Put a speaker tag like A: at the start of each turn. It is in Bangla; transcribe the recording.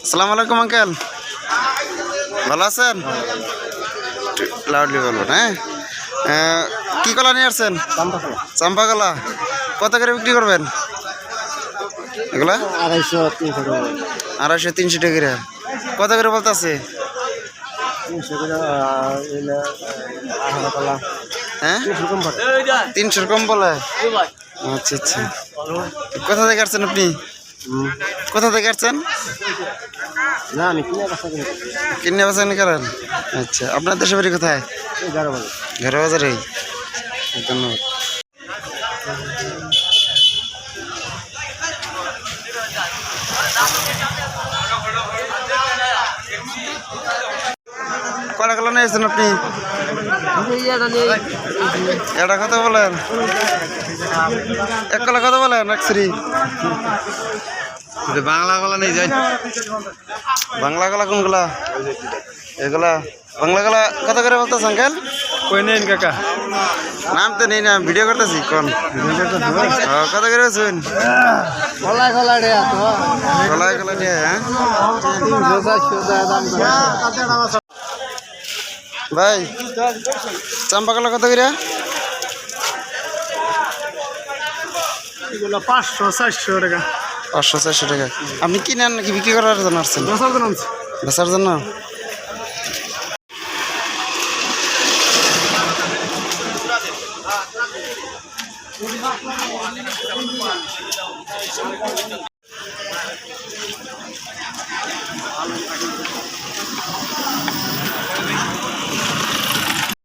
A: আসসালামু আলাইকুম আঙ্কেল, ভালো আছেন? লাউডলি বলবেন। হ্যাঁ, কি কলা নিয়ে আসছেন? চাম্পা কলা। কত করে বিক্রি করবেন এগুলা? 250-300 টাকা। কত করে বলতেছে? হ্যাঁ, 300 কম বলে। আচ্ছা আচ্ছা, কোথা থেকে আসছেন আপনি? কোথা থেকে আসছেন? কিনে বাসানি করেন? আচ্ছা, আপনার দেশের বাড়ি কোথায়? ঘেরা বাজারে। ধন্যবাদ। কটা কলা নিয়ে আসছেন আপনি? এটা কত বলেন? এক কলা কত বলেন? একশ্রী
B: বাংলা কলা নেই যাই।
A: বাংলা কলা কোনগুলা? এগুলা বাংলা কলা কত করে বলতেছ আঙ্কেল?
B: কই নেন কাকা?
A: নাম তো নেই না, ভিডিও করতেছি। কোন কত করে আছেন? কলাই কলা নিয়ে। হ্যাঁ ভাই, চাম্পা কলা কত করে?
B: 500-400 টাকা।
A: 500-400 টাকা। আপনি কিনেন নাকি বিক্রি করার জন্য আসছেন? বেচার জন্য।